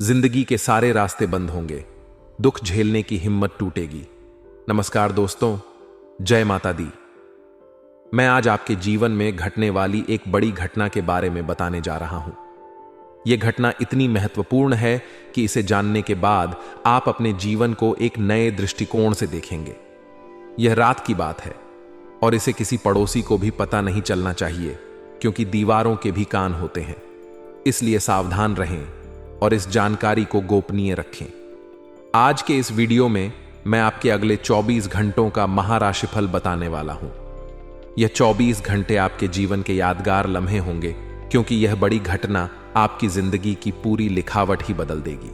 जिंदगी के सारे रास्ते बंद होंगे, दुख झेलने की हिम्मत टूटेगी। नमस्कार दोस्तों, जय माता दी। मैं आज आपके जीवन में घटने वाली एक बड़ी घटना के बारे में बताने जा रहा हूं। यह घटना इतनी महत्वपूर्ण है कि इसे जानने के बाद आप अपने जीवन को एक नए दृष्टिकोण से देखेंगे। यह रात की बात है और इसे किसी पड़ोसी को भी पता नहीं चलना चाहिए, क्योंकि दीवारों के भी कान होते हैं। इसलिए सावधान रहें और इस जानकारी को गोपनीय रखें। आज के इस वीडियो में मैं आपके अगले 24 घंटों का महाराशिफल बताने वाला हूं। यह 24 घंटे आपके जीवन के यादगार लम्हे होंगे, क्योंकि यह बड़ी घटना आपकी जिंदगी की पूरी लिखावट ही बदल देगी।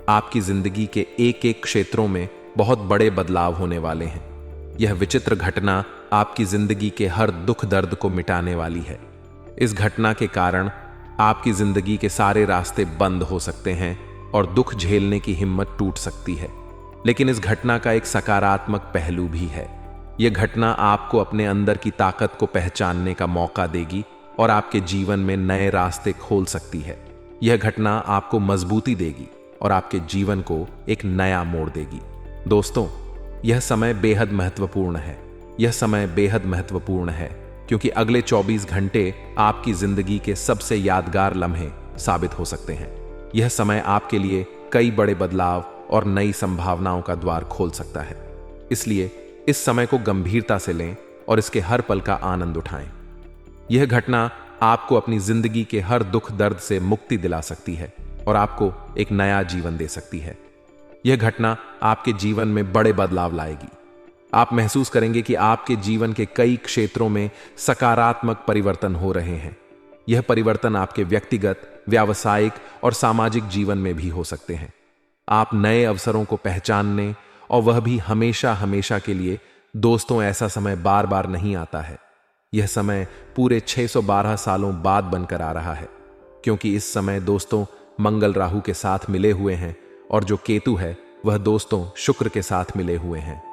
आपकी जिंदगी के एक एक क्षेत्रों में बहुत बड़े बदलाव होने वाले हैं। यह विचित्र घटना आपकी जिंदगी के हर दुख दर्द को मिटाने वाली है। इस घटना के कारण आपकी जिंदगी के सारे रास्ते बंद हो सकते हैं और दुख झेलने की हिम्मत टूट सकती है। लेकिन इस घटना का एक सकारात्मक पहलू भी है। यह घटना आपको अपने अंदर की ताकत को पहचानने का मौका देगी और आपके जीवन में नए रास्ते खोल सकती है। यह घटना आपको मजबूती देगी और आपके जीवन को एक नया मोड़ देगी। दोस्तों, यह समय बेहद महत्वपूर्ण है। यह समय बेहद महत्वपूर्ण है क्योंकि अगले 24 घंटे आपकी जिंदगी के सबसे यादगार लम्हे साबित हो सकते हैं। यह समय आपके लिए कई बड़े बदलाव और नई संभावनाओं का द्वार खोल सकता है। इसलिए इस समय को गंभीरता से लें और इसके हर पल का आनंद उठाएं। यह घटना आपको अपनी जिंदगी के हर दुख दर्द से मुक्ति दिला सकती है और आपको एक नया जीवन दे सकती है। यह घटना आपके जीवन में बड़े बदलाव लाएगी। आप महसूस करेंगे कि आपके जीवन के कई क्षेत्रों में सकारात्मक परिवर्तन हो रहे हैं। यह परिवर्तन आपके व्यक्तिगत, व्यावसायिक और सामाजिक जीवन में भी हो सकते हैं। आप नए अवसरों को पहचानने, और वह भी हमेशा हमेशा के लिए। दोस्तों, ऐसा समय बार बार नहीं आता है। यह समय पूरे 612 सालों बाद बनकर आ रहा है, क्योंकि इस समय दोस्तों मंगल राहु के साथ मिले हुए हैं और जो केतु है वह दोस्तों शुक्र के साथ मिले हुए हैं।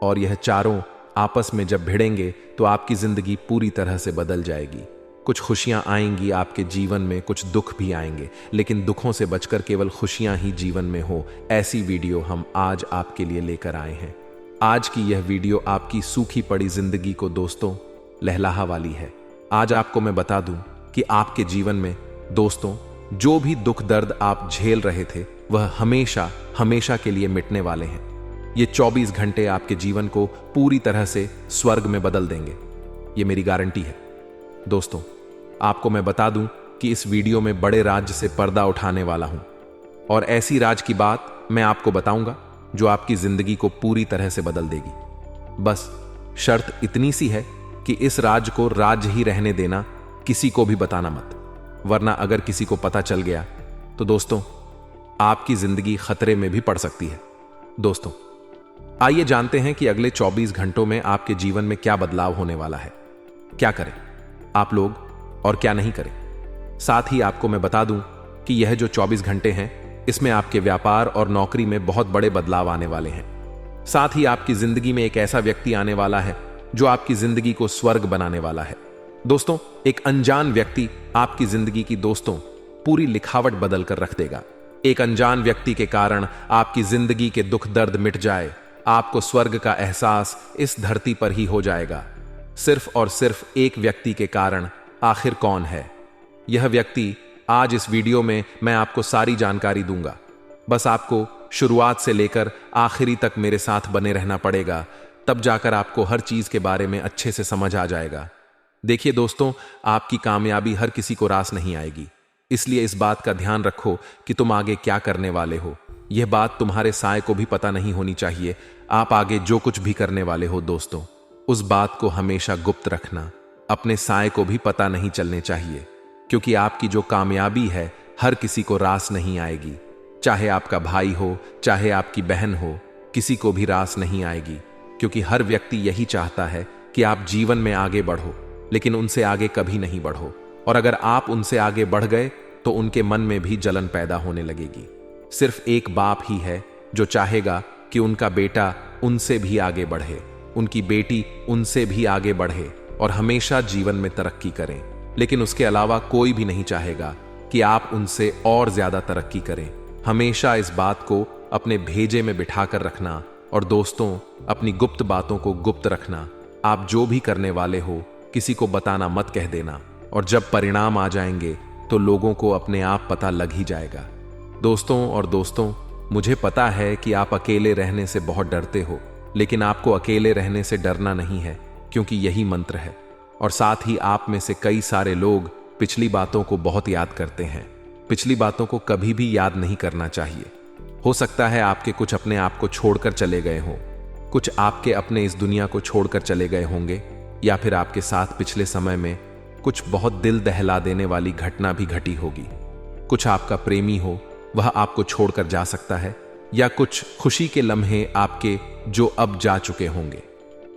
और यह चारों आपस में जब भिड़ेंगे तो आपकी जिंदगी पूरी तरह से बदल जाएगी। कुछ खुशियां आएंगी आपके जीवन में, कुछ दुख भी आएंगे, लेकिन दुखों से बचकर केवल खुशियां ही जीवन में हो, ऐसी वीडियो हम आज आपके लिए लेकर आए हैं। आज की यह वीडियो आपकी सूखी पड़ी जिंदगी को दोस्तों लहलाहा वाली है। आज आपको मैं बता दूं कि आपके जीवन में दोस्तों जो भी दुख दर्द आप झेल रहे थे वह हमेशा हमेशा के लिए मिटने वाले हैं। ये 24 घंटे आपके जीवन को पूरी तरह से स्वर्ग में बदल देंगे, ये मेरी गारंटी है। दोस्तों, आपको मैं बता दूं कि इस वीडियो में बड़े राज से पर्दा उठाने वाला हूं, और ऐसी राज की बात मैं आपको बताऊंगा जो आपकी जिंदगी को पूरी तरह से बदल देगी। बस शर्त इतनी सी है कि इस राज को राज ही रहने देना, किसी को भी बताना मत, वरना अगर किसी को पता चल गया तो दोस्तों आपकी जिंदगी खतरे में भी पड़ सकती है। दोस्तों, आइए जानते हैं कि अगले 24 घंटों में आपके जीवन में क्या बदलाव होने वाला है। क्या करें आप लोग और क्या नहीं करें। साथ ही आपको मैं बता दूं कि यह जो 24 घंटे हैं, इसमें आपके व्यापार और नौकरी में बहुत बड़े बदलाव आने वाले हैं। साथ ही आपकी जिंदगी में एक ऐसा व्यक्ति आने वाला है जो आपकी जिंदगी को स्वर्ग बनाने वाला है। दोस्तों, एक अनजान व्यक्ति आपकी जिंदगी की दोस्तों पूरी लिखावट बदल कर रख देगा। एक अनजान व्यक्ति के कारण आपकी जिंदगी के दुख दर्द मिट जाए, आपको स्वर्ग का एहसास इस धरती पर ही हो जाएगा। सिर्फ और सिर्फ एक व्यक्ति के कारण। आखिर कौन है यह व्यक्ति? आज इस वीडियो में मैं आपको सारी जानकारी दूंगा। बस आपको शुरुआत से लेकर आखिरी तक मेरे साथ बने रहना पड़ेगा, तब जाकर आपको हर चीज के बारे में अच्छे से समझ आ जाएगा। देखिए दोस्तों, आपकी कामयाबी हर किसी को रास नहीं आएगी, इसलिए इस बात का ध्यान रखो कि तुम आगे क्या करने वाले हो। यह बात तुम्हारे साय को भी पता नहीं होनी चाहिए। आप आगे जो कुछ भी करने वाले हो दोस्तों, उस बात को हमेशा गुप्त रखना। अपने साय को भी पता नहीं चलने चाहिए, क्योंकि आपकी जो कामयाबी है हर किसी को रास नहीं आएगी। चाहे आपका भाई हो, चाहे आपकी बहन हो, किसी को भी रास नहीं आएगी, क्योंकि हर व्यक्ति यही चाहता है कि आप जीवन में आगे बढ़ो, लेकिन उनसे आगे कभी नहीं बढ़ो। और अगर आप उनसे आगे बढ़ गए तो उनके मन में भी जलन पैदा होने लगेगी। सिर्फ एक बाप ही है जो चाहेगा कि उनका बेटा उनसे भी आगे बढ़े, उनकी बेटी उनसे भी आगे बढ़े और हमेशा जीवन में तरक्की करें। लेकिन उसके अलावा कोई भी नहीं चाहेगा कि आप उनसे और ज्यादा तरक्की करें। हमेशा इस बात को अपने भेजे में बिठाकर रखना और दोस्तों, अपनी गुप्त बातों को गुप्त रखना। आप जो भी करने वाले हो किसी को बताना मत कह देना, और जब परिणाम आ जाएंगे तो लोगों को अपने आप पता लग ही जाएगा। दोस्तों, मुझे पता है कि आप अकेले रहने से बहुत डरते हो, लेकिन आपको अकेले रहने से डरना नहीं है, क्योंकि यही मंत्र है। और साथ ही आप में से कई सारे लोग पिछली बातों को बहुत याद करते हैं। पिछली बातों को कभी भी याद नहीं करना चाहिए। हो सकता है आपके कुछ अपने आप को छोड़कर चले गए हों, कुछ आपके अपने इस दुनिया को छोड़कर चले गए होंगे, या फिर आपके साथ पिछले समय में कुछ बहुत दिल दहला देने वाली घटना भी घटी होगी। कुछ आपका प्रेमी हो, वह आपको छोड़कर जा सकता है, या कुछ खुशी के लम्हे आपके जो अब जा चुके होंगे।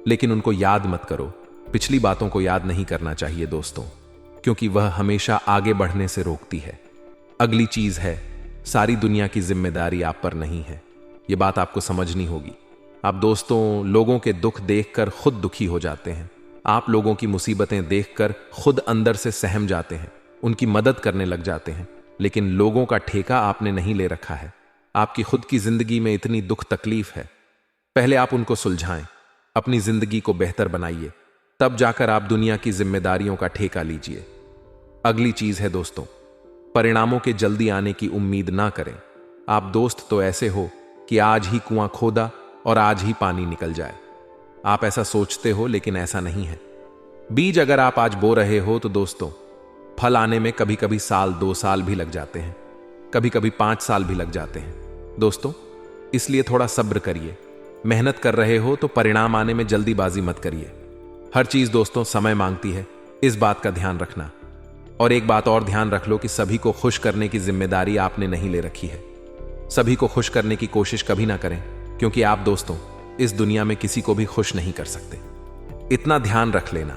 लेकिन उनको याद मत करो, पिछली बातों को याद नहीं करना चाहिए दोस्तों, क्योंकि वह हमेशा आगे बढ़ने से रोकती है। अगली चीज है, सारी दुनिया की जिम्मेदारी आप पर नहीं है। यह बात आपको समझनी होगी। आप दोस्तों, लोगों के दुख देखकर खुद दुखी हो जाते हैं। आप लोगों की मुसीबतें देखकर खुद अंदर से सहम जाते हैं, उनकी मदद करने लग जाते हैं। लेकिन लोगों का ठेका आपने नहीं ले रखा है। आपकी खुद की जिंदगी में इतनी दुख तकलीफ है, पहले आप उनको सुलझाएं, अपनी जिंदगी को बेहतर बनाइए, तब जाकर आप दुनिया की जिम्मेदारियों का ठेका लीजिए। अगली चीज है दोस्तों, परिणामों के जल्दी आने की उम्मीद ना करें। आप दोस्त तो ऐसे हो कि आज ही कुआं खोदा और आज ही पानी निकल जाए। आप ऐसा सोचते हो, लेकिन ऐसा नहीं है। बीज अगर आप आज बो रहे हो तो दोस्तों, फल आने में कभी कभी साल 2 साल भी लग जाते हैं, कभी कभी 5 साल भी लग जाते हैं दोस्तों। इसलिए थोड़ा सब्र करिए। मेहनत कर रहे हो तो परिणाम आने में जल्दीबाजी मत करिए। हर चीज दोस्तों समय मांगती है, इस बात का ध्यान रखना। और एक बात और ध्यान रख लो कि सभी को खुश करने की जिम्मेदारी आपने नहीं ले रखी है। सभी को खुश करने की कोशिश कभी ना करें, क्योंकि आप दोस्तों इस दुनिया में किसी को भी खुश नहीं कर सकते। इतना ध्यान रख लेना,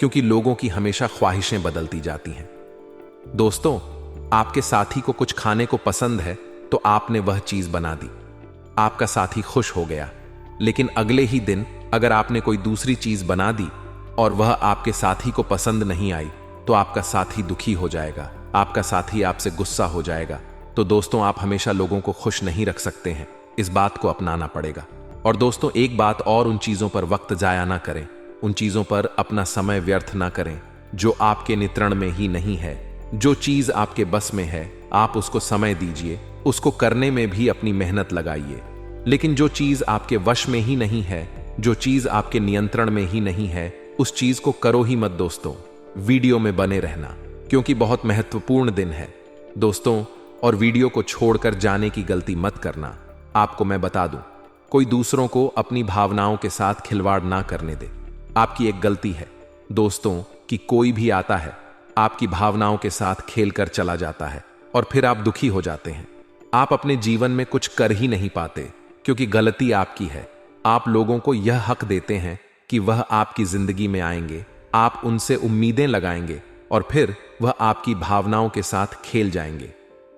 क्योंकि लोगों की हमेशा ख्वाहिशें बदलती जाती हैं। दोस्तों, आपके साथी को कुछ खाने को पसंद है तो आपने वह चीज बना दी, आपका साथी खुश हो गया। लेकिन अगले ही दिन अगर आपने कोई दूसरी चीज बना दी और वह आपके साथी को पसंद नहीं आई, तो आपका साथी दुखी हो जाएगा, आपका साथी आपसे गुस्सा हो जाएगा। तो दोस्तों, आप हमेशा लोगों को खुश नहीं रख सकते हैं, इस बात को अपनाना पड़ेगा। और दोस्तों, एक बात और, उन चीजों पर वक्त जाया ना करें, उन चीजों पर अपना समय व्यर्थ ना करें जो आपके नियंत्रण में ही नहीं है। जो चीज आपके बस में है, आप उसको समय दीजिए, उसको करने में भी अपनी मेहनत लगाइए। लेकिन जो चीज आपके वश में ही नहीं है, जो चीज आपके नियंत्रण में ही नहीं है, उस चीज को करो ही मत दोस्तों। वीडियो में बने रहना, क्योंकि बहुत महत्वपूर्ण दिन है दोस्तों। और वीडियो को छोड़कर जाने की गलती मत करना। आपको मैं बता दूं, कोई दूसरों को अपनी भावनाओं के साथ खिलवाड़ ना करने दे। आपकी एक गलती है दोस्तों कि कोई भी आता है, आपकी भावनाओं के साथ खेल कर चला जाता है, और फिर आप दुखी हो जाते हैं। आप अपने जीवन में कुछ कर ही नहीं पाते, क्योंकि गलती आपकी है। आप लोगों को यह हक देते हैं कि वह आपकी जिंदगी में आएंगे, आप उनसे उम्मीदें लगाएंगे, और फिर वह आपकी भावनाओं के साथ खेल जाएंगे।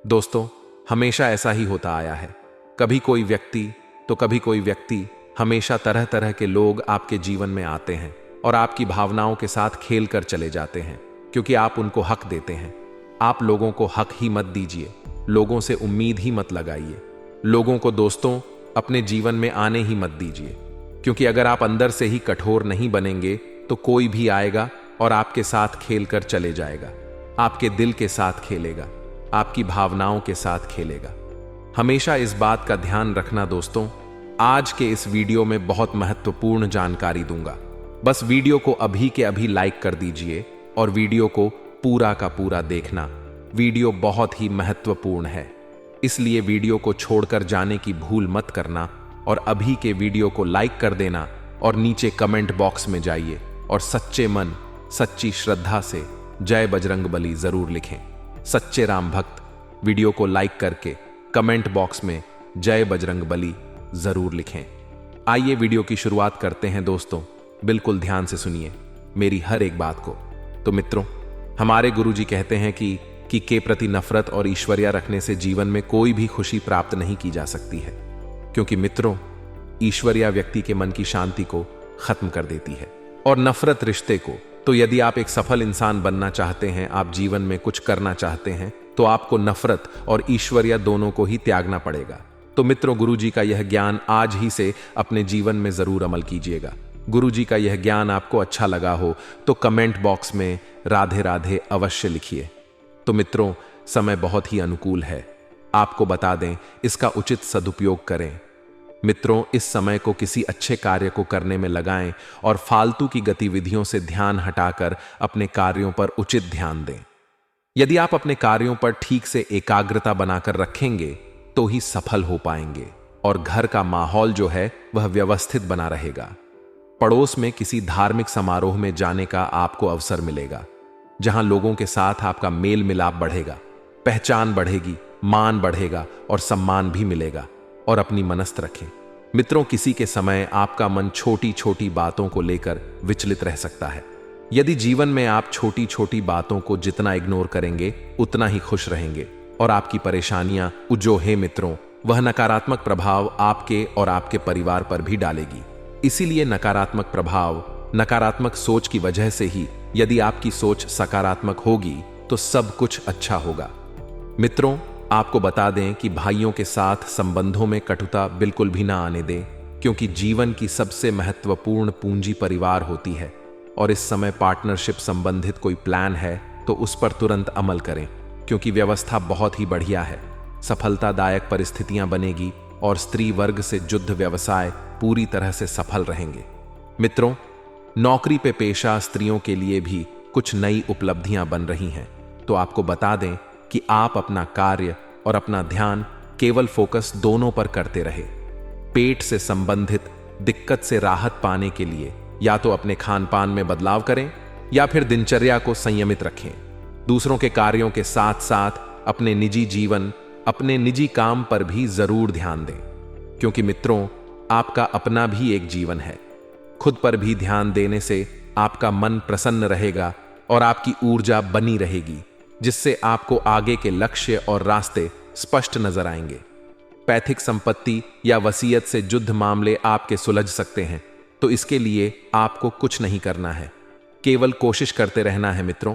दोस्तों, हमेशा ऐसा ही होता आया है। कभी कोई व्यक्ति तो कभी कोई व्यक्ति, हमेशा तरह तरह के लोग आपके जीवन में आते हैं और आपकी भावनाओं के साथ खेल कर चले जाते हैं, क्योंकि आप उनको हक देते हैं। आप लोगों को हक ही मत दीजिए, लोगों से उम्मीद ही मत लगाइए। लोगों को दोस्तों अपने जीवन में आने ही मत दीजिए, क्योंकि अगर आप अंदर से ही कठोर नहीं बनेंगे तो कोई भी आएगा और आपके साथ खेल कर चले जाएगा, आपके दिल के साथ खेलेगा, आपकी भावनाओं के साथ खेलेगा। हमेशा इस बात का ध्यान रखना दोस्तों। आज के इस वीडियो में बहुत महत्वपूर्ण जानकारी दूंगा, बस वीडियो को अभी के अभी लाइक कर दीजिए और वीडियो को पूरा का पूरा देखना। वीडियो बहुत ही महत्वपूर्ण है, इसलिए वीडियो को छोड़कर जाने की भूल मत करना, और अभी के वीडियो को लाइक कर देना और नीचे कमेंट बॉक्स में जाइए और सच्चे मन सच्ची श्रद्धा से जय बजरंगबली जरूर लिखें। सच्चे राम भक्त वीडियो को लाइक करके कमेंट बॉक्स में जय बजरंगबली जरूर लिखें। आइए वीडियो की शुरुआत करते हैं दोस्तों। बिल्कुल ध्यान से सुनिए मेरी हर एक बात को। तो मित्रों, हमारे गुरुजी कहते हैं कि के प्रति नफरत और ईश्वरिया रखने से जीवन में कोई भी खुशी प्राप्त नहीं की जा सकती है, क्योंकि मित्रों, ईश्वरिया व्यक्ति के मन की शांति को खत्म कर देती है और नफरत रिश्ते को। तो यदि आप एक सफल इंसान बनना चाहते हैं, आप जीवन में कुछ करना चाहते हैं, तो आपको नफरत और ईश्वरीय दोनों को ही त्यागना पड़ेगा। तो मित्रों, गुरुजी का यह ज्ञान आज ही से अपने जीवन में जरूर अमल कीजिएगा। गुरुजी का यह ज्ञान आपको अच्छा लगा हो तो कमेंट बॉक्स में राधे राधे अवश्य लिखिए। तो मित्रों, समय बहुत ही अनुकूल है, आपको बता दें, इसका उचित सदुपयोग करें। मित्रों, इस समय को किसी अच्छे कार्य को करने में लगाएं और फालतू की गतिविधियों से ध्यान हटाकर अपने कार्यों पर उचित ध्यान दें। यदि आप अपने कार्यों पर ठीक से एकाग्रता बनाकर रखेंगे तो ही सफल हो पाएंगे और घर का माहौल जो है वह व्यवस्थित बना रहेगा। पड़ोस में किसी धार्मिक समारोह में जाने का आपको अवसर मिलेगा, जहां लोगों के साथ आपका मेल मिलाप बढ़ेगा, पहचान बढ़ेगी, मान बढ़ेगा और सम्मान भी मिलेगा। और अपनी मनस्थ रखें। मित्रों, किसी के समय आपका मन छोटी छोटी बातों को लेकर विचलित रह सकता है। यदि जीवन में आप छोटी छोटी बातों को जितना इग्नोर करेंगे उतना ही खुश रहेंगे और आपकी परेशानियां जो है मित्रों, वह नकारात्मक प्रभाव आपके और आपके परिवार पर भी डालेगी। इसीलिए नकारात्मक प्रभाव, नकारात्मक सोच की वजह से ही यदि आपकी सोच सकारात्मक होगी तो सब कुछ अच्छा होगा। मित्रों, आपको बता दें कि भाइयों के साथ संबंधों में कटुता बिल्कुल भी ना आने दें, क्योंकि जीवन की सबसे महत्वपूर्ण पूंजी परिवार होती है। और इस समय पार्टनरशिप संबंधित कोई प्लान है तो उस पर तुरंत अमल करें, क्योंकि व्यवस्था बहुत ही बढ़िया है। सफलतादायक परिस्थितियां बनेगी और स्त्री वर्ग से युद्ध व्यवसाय पूरी तरह से सफल रहेंगे। मित्रों, नौकरी पे पेशा स्त्रियों के लिए भी कुछ नई उपलब्धियां बन रही हैं। तो आपको बता दें कि आप अपना कार्य और अपना ध्यान केवल फोकस दोनों पर करते रहे। पेट से संबंधित दिक्कत से राहत पाने के लिए या तो अपने खान पान में बदलाव करें या फिर दिनचर्या को संयमित रखें। दूसरों के कार्यों के साथ साथ अपने निजी जीवन, अपने निजी काम पर भी जरूर ध्यान दें, क्योंकि मित्रों, आपका अपना भी एक जीवन है। खुद पर भी ध्यान देने से आपका मन प्रसन्न रहेगा और आपकी ऊर्जा बनी रहेगी, जिससे आपको आगे के लक्ष्य और रास्ते स्पष्ट नजर आएंगे। पैतृक संपत्ति या वसीयत से युद्ध मामले आपके सुलझ सकते हैं, तो इसके लिए आपको कुछ नहीं करना है, केवल कोशिश करते रहना है। मित्रों,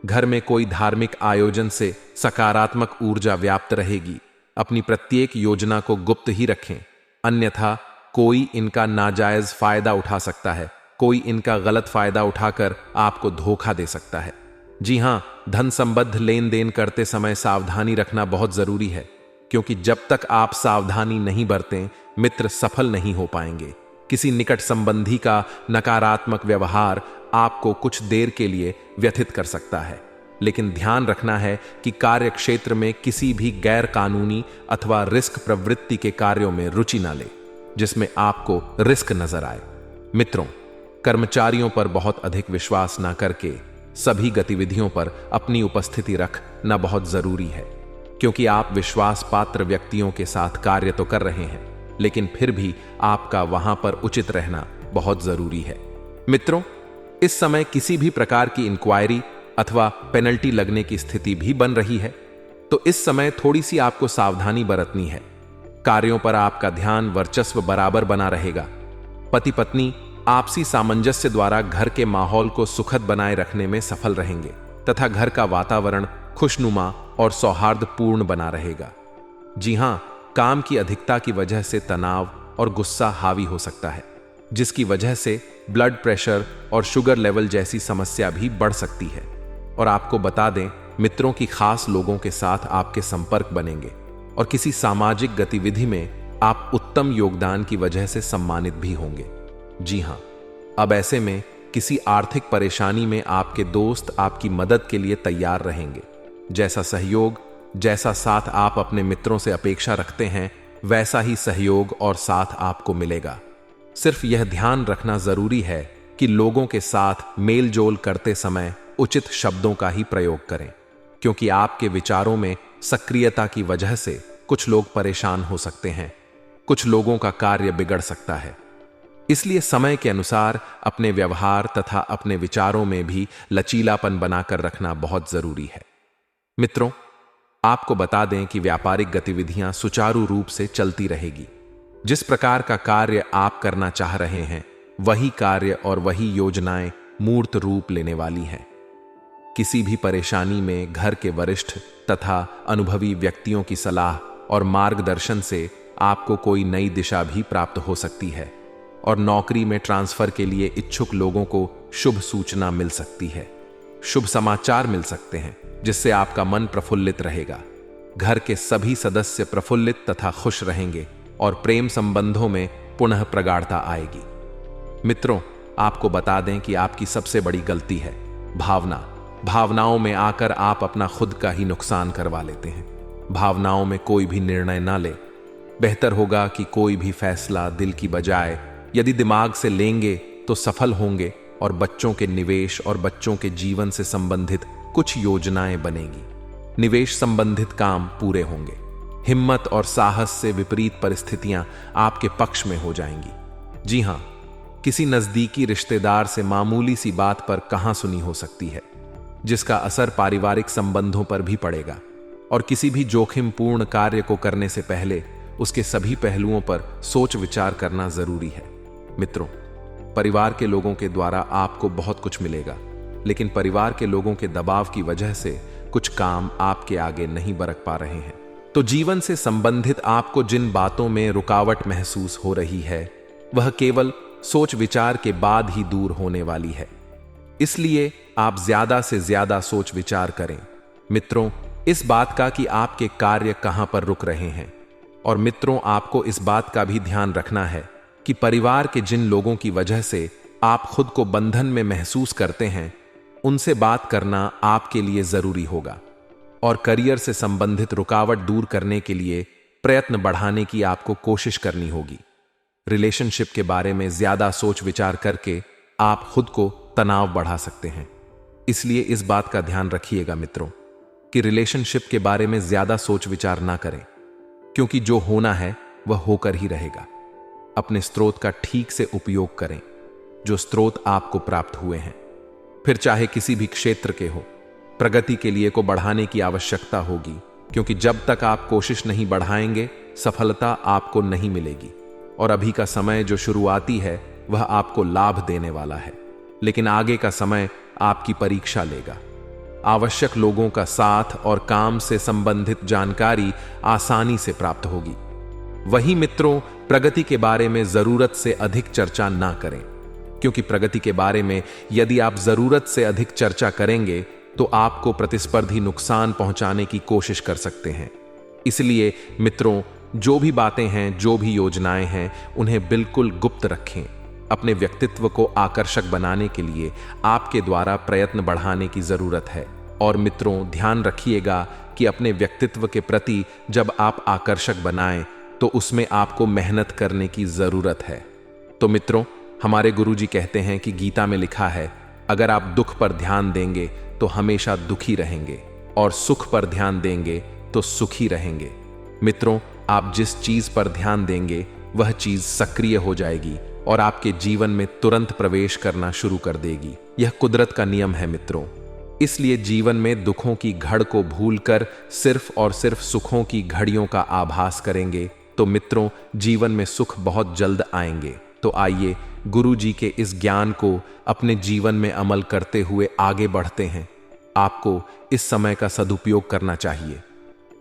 घर में कोई धार्मिक आयोजन से सकारात्मक ऊर्जा व्याप्त रहेगी। अपनी प्रत्येक योजना को गुप्त ही रखें, अन्यथा कोई इनका नाजायज फायदा उठा सकता है। कोई इनका गलत फायदा उठाकर आपको धोखा दे सकता है। जी हां, धन संबद्ध लेन देन करते समय सावधानी रखना बहुत जरूरी है, क्योंकि जब तक आप सावधानी नहीं बरतें, मित्र सफल नहीं हो पाएंगे। किसी निकट संबंधी का नकारात्मक व्यवहार आपको कुछ देर के लिए व्यथित कर सकता है, लेकिन ध्यान रखना है कि कार्य क्षेत्र में किसी भी गैर कानूनी अथवा रिस्क प्रवृत्ति के कार्यों में रुचि न ले जिसमें आपको रिस्क नजर आए। मित्रों, कर्मचारियों पर बहुत अधिक विश्वास न करके सभी गतिविधियों पर अपनी उपस्थिति रखना बहुत जरूरी है, क्योंकि आप विश्वास पात्र व्यक्तियों के साथ कार्य तो कर रहे हैं, लेकिन फिर भी आपका वहां पर उचित रहना बहुत जरूरी है। मित्रों, इस समय किसी भी प्रकार की इंक्वायरी अथवा पेनल्टी लगने की स्थिति भी बन रही है, तो इस समय थोड़ी सी आपको सावधानी बरतनी है। कार्यों पर आपका ध्यान वर्चस्व बराबर बना रहेगा। पति पत्नी आपसी सामंजस्य द्वारा घर के माहौल को सुखद बनाए रखने में सफल रहेंगे तथा घर का वातावरण खुशनुमा और सौहार्दपूर्ण बना रहेगा। जी हां, काम की अधिकता की वजह से तनाव और गुस्सा हावी हो सकता है, जिसकी वजह से ब्लड प्रेशर और शुगर लेवल जैसी समस्या भी बढ़ सकती है। और आपको बता दें, मित्रों की खास लोगों के साथ आपके संपर्क बनेंगे और किसी सामाजिक गतिविधि में आप उत्तम योगदान की वजह से सम्मानित भी होंगे। जी हां, अब ऐसे में किसी आर्थिक परेशानी में आपके दोस्त आपकी मदद के लिए तैयार रहेंगे। जैसा सहयोग, जैसा साथ आप अपने मित्रों से अपेक्षा रखते हैं, वैसा ही सहयोग और साथ आपको मिलेगा। सिर्फ यह ध्यान रखना जरूरी है कि लोगों के साथ मेल जोल करते समय उचित शब्दों का ही प्रयोग करें, क्योंकि आपके विचारों में सक्रियता की वजह से कुछ लोग परेशान हो सकते हैं, कुछ लोगों का कार्य बिगड़ सकता है। इसलिए समय के अनुसार अपने व्यवहार तथा अपने विचारों में भी लचीलापन बनाकर रखना बहुत जरूरी है। मित्रों, आपको बता दें कि व्यापारिक गतिविधियां सुचारू रूप से चलती रहेगी। जिस प्रकार का कार्य आप करना चाह रहे हैं, वही कार्य और वही योजनाएं मूर्त रूप लेने वाली हैं। किसी भी परेशानी में घर के वरिष्ठ तथा अनुभवी व्यक्तियों की सलाह और मार्गदर्शन से आपको कोई नई दिशा भी प्राप्त हो सकती है और नौकरी में ट्रांसफर के लिए इच्छुक लोगों को शुभ सूचना मिल सकती है। शुभ समाचार मिल सकते हैं जिससे आपका मन प्रफुल्लित रहेगा। घर के सभी सदस्य प्रफुल्लित तथा खुश रहेंगे और प्रेम संबंधों में पुनः प्रगाढ़ता आएगी। मित्रों, आपको बता दें कि आपकी सबसे बड़ी गलती है भावनाओं में आकर आप अपना खुद का ही नुकसान करवा लेते हैं। भावनाओं में कोई भी निर्णय ना ले। बेहतर होगा कि कोई भी फैसला दिल की बजाय यदि दिमाग से लेंगे तो सफल होंगे और बच्चों के निवेश और बच्चों के जीवन से संबंधित कुछ योजनाएं बनेगी। निवेश संबंधित काम पूरे होंगे। हिम्मत और साहस से विपरीत परिस्थितियां आपके पक्ष में हो जाएंगी। जी हां, किसी नजदीकी रिश्तेदार से मामूली सी बात पर कहां सुनी हो सकती है, जिसका असर पारिवारिक संबंधों पर भी पड़ेगा। और किसी भी जोखिमपूर्ण कार्य को करने से पहले उसके सभी पहलुओं पर सोच विचार करना जरूरी है। मित्रों, परिवार के लोगों के द्वारा आपको बहुत कुछ मिलेगा, लेकिन परिवार के लोगों के दबाव की वजह से कुछ काम आपके आगे नहीं बरक पा रहे हैं। तो जीवन से संबंधित आपको जिन बातों में रुकावट महसूस हो रही है वह केवल सोच विचार के बाद ही दूर होने वाली है। इसलिए आप ज्यादा से ज्यादा सोच विचार करें मित्रों, इस बात का कि आपके कार्य कहां पर रुक रहे हैं। और मित्रों, आपको इस बात का भी ध्यान रखना है कि परिवार के जिन लोगों की वजह से आप खुद को बंधन में महसूस करते हैं, उनसे बात करना आपके लिए जरूरी होगा। और करियर से संबंधित रुकावट दूर करने के लिए प्रयत्न बढ़ाने की आपको कोशिश करनी होगी। रिलेशनशिप के बारे में ज्यादा सोच विचार करके आप खुद को तनाव बढ़ा सकते हैं। इसलिए इस बात का ध्यान रखिएगा मित्रों कि रिलेशनशिप के बारे में ज्यादा सोच विचार ना करें, क्योंकि जो होना है वह होकर ही रहेगा। अपने स्रोत का ठीक से उपयोग करें, जो स्रोत आपको प्राप्त हुए हैं, फिर चाहे किसी भी क्षेत्र के हो। प्रगति के लिए को बढ़ाने की आवश्यकता होगी, क्योंकि जब तक आप कोशिश नहीं बढ़ाएंगे सफलता आपको नहीं मिलेगी। और अभी का समय जो शुरुआती है वह आपको लाभ देने वाला है, लेकिन आगे का समय आपकी परीक्षा लेगा। आवश्यक लोगों का साथ और काम से संबंधित जानकारी आसानी से प्राप्त होगी। वहीं मित्रों, प्रगति के बारे में जरूरत से अधिक चर्चा ना करें, क्योंकि प्रगति के बारे में यदि आप जरूरत से अधिक चर्चा करेंगे तो आपको प्रतिस्पर्धी नुकसान पहुंचाने की कोशिश कर सकते हैं। इसलिए मित्रों, जो भी बातें हैं, जो भी योजनाएं हैं, उन्हें बिल्कुल गुप्त रखें। अपने व्यक्तित्व को आकर्षक बनाने के लिए आपके द्वारा प्रयत्न बढ़ाने की जरूरत है। और मित्रों, ध्यान रखिएगा कि अपने व्यक्तित्व के प्रति जब आप आकर्षक बनाएं तो उसमें आपको मेहनत करने की जरूरत है। तो मित्रों, हमारे गुरुजी कहते हैं कि गीता में लिखा है, अगर आप दुख पर ध्यान देंगे तो हमेशा दुखी रहेंगे और सुख पर ध्यान देंगे तो सुखी रहेंगे। मित्रों, आप जिस चीज पर ध्यान देंगे वह चीज सक्रिय हो जाएगी और आपके जीवन में तुरंत प्रवेश करना शुरू कर देगी। यह कुदरत का नियम है मित्रों। इसलिए जीवन में दुखों की घड़ को भूलकर सिर्फ और सिर्फ सुखों की घड़ियों का आभास करेंगे तो मित्रों, जीवन में सुख बहुत जल्द आएंगे। तो आइए गुरु जी के इस ज्ञान को अपने जीवन में अमल करते हुए आगे बढ़ते हैं। आपको इस समय का सदुपयोग करना चाहिए।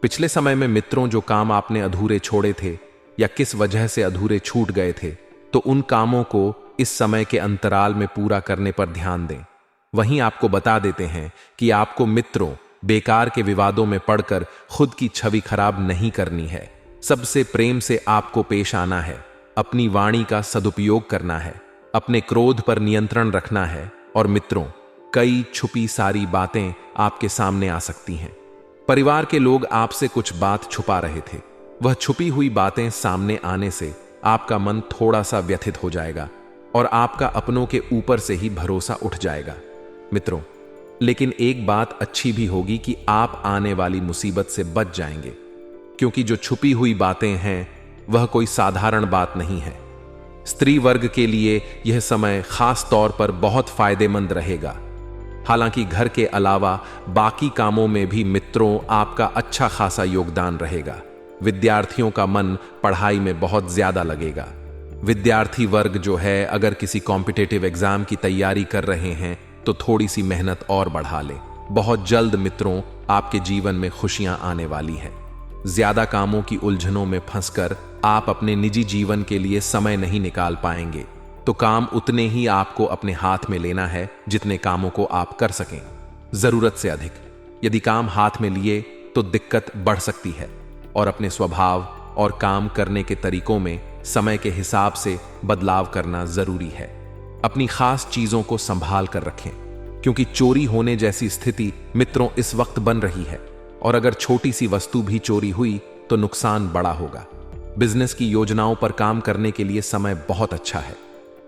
पिछले समय में मित्रों, जो काम आपने अधूरे छोड़े थे या किस वजह से अधूरे छूट गए थे, तो उन कामों को इस समय के अंतराल में पूरा करने पर ध्यान दें। वहीं आपको बता देते हैं कि आपको मित्रों बेकार के विवादों में पड़कर खुद की छवि खराब नहीं करनी है। सबसे प्रेम से आपको पेश आना है, अपनी वाणी का सदुपयोग करना है, अपने क्रोध पर नियंत्रण रखना है। और मित्रों, कई छुपी सारी बातें आपके सामने आ सकती हैं। परिवार के लोग आपसे कुछ बात छुपा रहे थे, वह छुपी हुई बातें सामने आने से आपका मन थोड़ा सा व्यथित हो जाएगा और आपका अपनों के ऊपर से ही भरोसा उठ जाएगा मित्रों। लेकिन एक बात अच्छी भी होगी कि आप आने वाली मुसीबत से बच जाएंगे, क्योंकि जो छुपी हुई बातें हैं वह कोई साधारण बात नहीं है। स्त्री वर्ग के लिए यह समय खास तौर पर बहुत फायदेमंद रहेगा। हालांकि घर के अलावा बाकी कामों में भी मित्रों आपका अच्छा खासा योगदान रहेगा। विद्यार्थियों का मन पढ़ाई में बहुत ज्यादा लगेगा। विद्यार्थी वर्ग जो है, अगर किसी कॉम्पिटिटिव एग्जाम की तैयारी कर रहे हैं तो थोड़ी सी मेहनत और बढ़ा ले। बहुत जल्द मित्रों आपके जीवन में खुशियां आने वाली हैं। ज्यादा कामों की उलझनों में फंसकर आप अपने निजी जीवन के लिए समय नहीं निकाल पाएंगे, तो काम उतने ही आपको अपने हाथ में लेना है जितने कामों को आप कर सकें, जरूरत से अधिक। यदि काम हाथ में लिए तो दिक्कत बढ़ सकती है, और अपने स्वभाव और काम करने के तरीकों में समय के हिसाब से बदलाव करना जरूरी है। अपनी खास चीजों को संभाल कर रखें, क्योंकि चोरी होने जैसी स्थिति मित्रों इस वक्त बन रही है, और अगर छोटी सी वस्तु भी चोरी हुई तो नुकसान बड़ा होगा। बिजनेस की योजनाओं पर काम करने के लिए समय बहुत अच्छा है।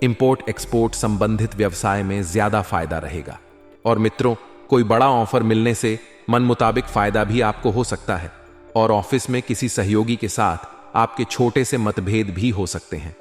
इंपोर्ट एक्सपोर्ट संबंधित व्यवसाय में ज्यादा फायदा रहेगा। और मित्रों, कोई बड़ा ऑफर मिलने से मन मुताबिक फायदा भी आपको हो सकता है, और ऑफिस में किसी सहयोगी के साथ आपके छोटे से मतभेद भी हो सकते हैं।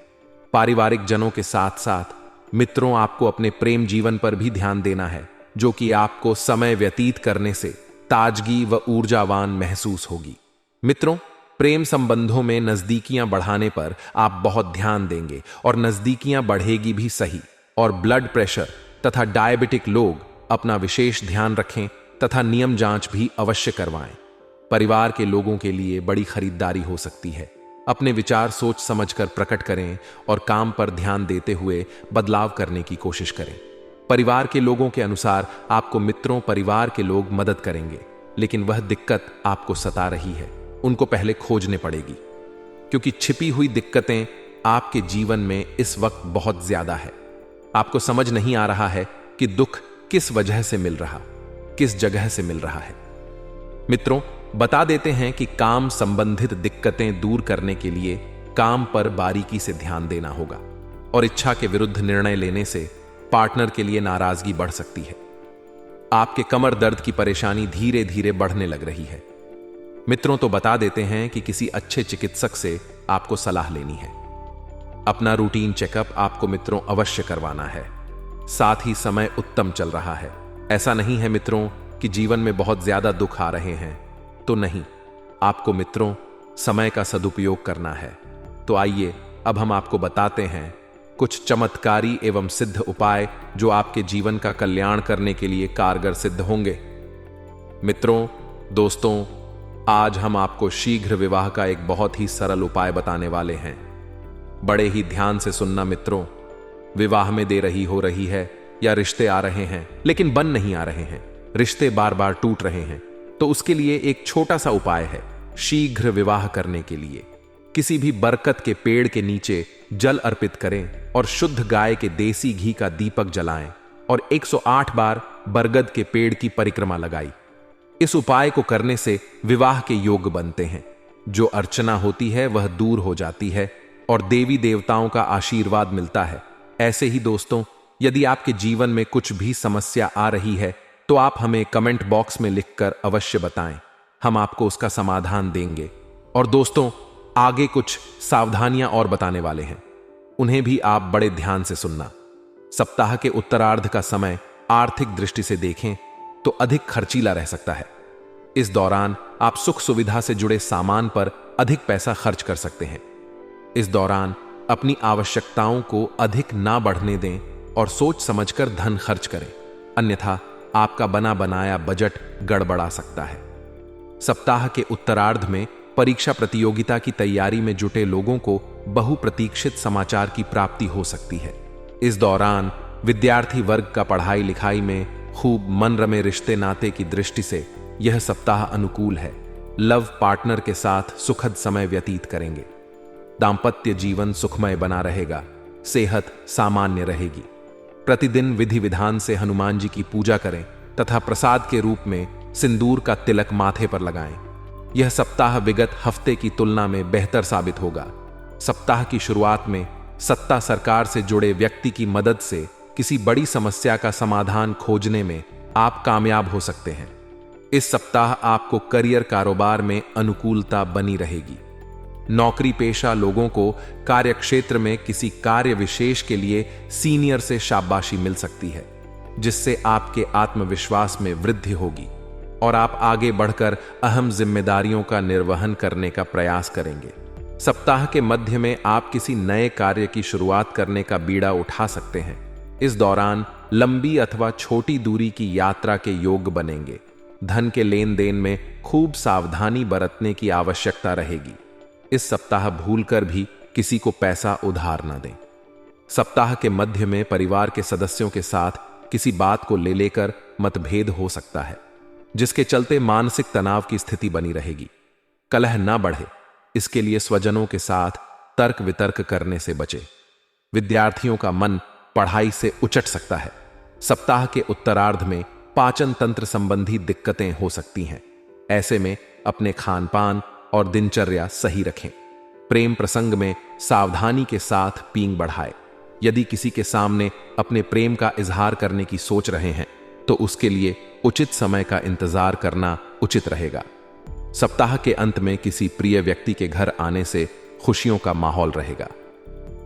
पारिवारिक जनों के साथ साथ मित्रों आपको अपने प्रेम जीवन पर भी ध्यान देना है, जो कि आपको समय व्यतीत करने से ताजगी व ऊर्जावान महसूस होगी। मित्रों, प्रेम संबंधों में नजदीकियां बढ़ाने पर आप बहुत ध्यान देंगे, और नजदीकियां बढ़ेगी भी सही। और ब्लड प्रेशर तथा डायबिटिक लोग अपना विशेष ध्यान रखें तथा नियम जांच भी अवश्य करवाएं। परिवार के लोगों के लिए बड़ी खरीदारी हो सकती है। अपने विचार सोच समझकर प्रकट करें और काम पर ध्यान देते हुए बदलाव करने की कोशिश करें। परिवार के लोगों के अनुसार आपको मित्रों परिवार के लोग मदद करेंगे, लेकिन वह दिक्कत आपको सता रही है, उनको पहले खोजने पड़ेगी, क्योंकि छिपी हुई दिक्कतें आपके जीवन में इस वक्त बहुत ज्यादा है। आपको समझ नहीं आ रहा है कि दुख किस वजह से मिल रहा, किस जगह से मिल रहा है। मित्रों, बता देते हैं कि काम संबंधित दिक्कतें दूर करने के लिए काम पर बारीकी से ध्यान देना होगा, और इच्छा के विरुद्ध निर्णय लेने से पार्टनर के लिए नाराजगी बढ़ सकती है। आपके कमर दर्द की परेशानी धीरे धीरे बढ़ने लग रही है। मित्रों, तो बता देते हैं कि किसी अच्छे चिकित्सक से आपको सलाह लेनी है। अपना रूटीन चेकअप आपको मित्रों अवश्य करवाना है। साथ ही समय उत्तम चल रहा है। ऐसा नहीं है मित्रों कि जीवन में बहुत ज्यादा दुख आ रहे हैं, तो नहीं, आपको मित्रों समय का सदुपयोग करना है। तो आइए अब हम आपको बताते हैं कुछ चमत्कारी एवं सिद्ध उपाय जो आपके जीवन का कल्याण करने के लिए कारगर सिद्ध होंगे। मित्रों, दोस्तों, आज हम आपको शीघ्र विवाह का एक बहुत ही सरल उपाय बताने वाले हैं। बड़े ही ध्यान से सुनना मित्रों। विवाह में देरी हो रही है, या रिश्ते आ रहे हैं लेकिन बन नहीं आ रहे हैं, रिश्ते बार बार टूट रहे हैं, तो उसके लिए एक छोटा सा उपाय है। शीघ्र विवाह करने के लिए किसी भी बरकत के पेड़ के नीचे जल अर्पित करें और शुद्ध गाय के देसी घी का दीपक जलाएं और 108 बार बरगद के पेड़ की परिक्रमा लगाई। इस उपाय को करने से विवाह के योग बनते हैं। जो अर्चना होती है वह दूर हो जाती है और देवी देवताओं का आशीर्वाद मिलता है। ऐसे ही दोस्तों, यदि आपके जीवन में कुछ भी समस्या आ रही है तो आप हमें कमेंट बॉक्स में लिखकर अवश्य बताएं, हम आपको उसका समाधान देंगे। और दोस्तों, आगे कुछ सावधानियां और बताने वाले हैं, उन्हें भी आप बड़े ध्यान से सुनना। सप्ताह के उत्तरार्ध का समय आर्थिक दृष्टि से देखें तो अधिक खर्चीला रह सकता है। इस दौरान आप सुख सुविधा से जुड़े सामान पर अधिक पैसा खर्च कर सकते हैं। इस दौरान अपनी आवश्यकताओं को अधिक ना बढ़ने दें और सोच समझकर धन खर्च करें, अन्यथा आपका बना बनाया बजट गड़बड़ा सकता है। सप्ताह के उत्तरार्ध में परीक्षा प्रतियोगिता की तैयारी में जुटे लोगों को बहुप्रतीक्षित समाचार की प्राप्ति हो सकती है। इस दौरान विद्यार्थी वर्ग का पढ़ाई लिखाई में खूब मन रमे रिश्ते नाते की दृष्टि से यह सप्ताह अनुकूल है। लव पार्टनर के साथ सुखद समय व्यतीत करेंगे। दांपत्य जीवन सुखमय बना रहेगा। सेहत सामान्य रहेगी। प्रतिदिन विधि विधान से हनुमान जी की पूजा करें तथा प्रसाद के रूप में सिंदूर का तिलक माथे पर लगाएं। यह सप्ताह विगत हफ्ते की तुलना में बेहतर साबित होगा। सप्ताह की शुरुआत में सत्ता सरकार से जुड़े व्यक्ति की मदद से किसी बड़ी समस्या का समाधान खोजने में आप कामयाब हो सकते हैं। इस सप्ताह आपको करियर कारोबार में अनुकूलता बनी रहेगी। नौकरी पेशा लोगों को कार्यक्षेत्र में किसी कार्य विशेष के लिए सीनियर से शाबाशी मिल सकती है, जिससे आपके आत्मविश्वास में वृद्धि होगी और आप आगे बढ़कर अहम जिम्मेदारियों का निर्वहन करने का प्रयास करेंगे। सप्ताह के मध्य में आप किसी नए कार्य की शुरुआत करने का बीड़ा उठा सकते हैं। इस दौरान लंबी अथवा छोटी दूरी की यात्रा के योग बनेंगे। धन के लेन देन में खूब सावधानी बरतने की आवश्यकता रहेगी। इस सप्ताह भूलकर भी किसी को पैसा उधार न दें। सप्ताह के मध्य में परिवार के सदस्यों के साथ किसी बात को लेकर मतभेद हो सकता है, जिसके चलते मानसिक तनाव की स्थिति बनी रहेगी। कलह न बढ़े, इसके लिए स्वजनों के साथ तर्क वितर्क करने से बचे। विद्यार्थियों का मन पढ़ाई से उचट सकता है। सप्ताह के उत्तरार्ध में पाचन तंत्र संबंधी दिक्कतें हो सकती हैं। ऐसे में अपने खान पान और दिनचर्या सही रखें। प्रेम प्रसंग में सावधानी के साथ पींग बढ़ाए। यदि किसी के सामने अपने प्रेम का इजहार करने की सोच रहे हैं तो उसके लिए उचित समय का इंतजार करना उचित रहेगा। सप्ताह के अंत में किसी प्रिय व्यक्ति के घर आने से खुशियों का माहौल रहेगा।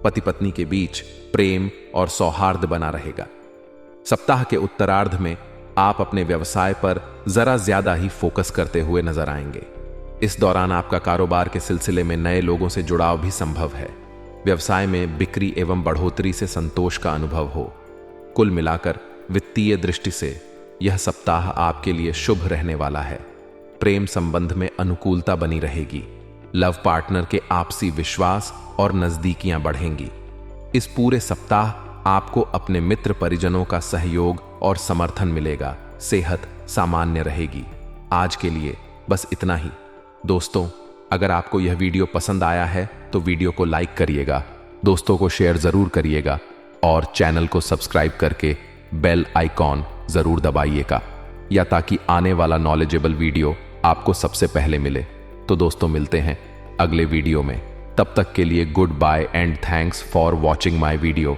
पति पत्नी के बीच प्रेम और सौहार्द बना रहेगा। सप्ताह के उत्तरार्ध में आप अपने व्यवसाय पर जरा ज्यादा ही फोकस करते हुए नजर आएंगे। इस दौरान आपका कारोबार के सिलसिले में नए लोगों से जुड़ाव भी संभव है। व्यवसाय में बिक्री एवं बढ़ोतरी से संतोष का अनुभव हो। कुल मिलाकर वित्तीय दृष्टि से यह सप्ताह आपके लिए शुभ रहने वाला है। प्रेम संबंध में अनुकूलता बनी रहेगी। लव पार्टनर के आपसी विश्वास और नजदीकियां बढ़ेंगी। इस पूरे सप्ताह आपको अपने मित्र परिजनों का सहयोग और समर्थन मिलेगा। सेहत सामान्य रहेगी। आज के लिए बस इतना ही। दोस्तों, अगर आपको यह वीडियो पसंद आया है तो वीडियो को लाइक करिएगा, दोस्तों को शेयर जरूर करिएगा और चैनल को सब्सक्राइब करके बेल आइकॉन जरूर दबाइएगा, या ताकि आने वाला नॉलेजेबल वीडियो आपको सबसे पहले मिले। तो दोस्तों, मिलते हैं अगले वीडियो में। तब तक के लिए goodbye and thanks for watching my video.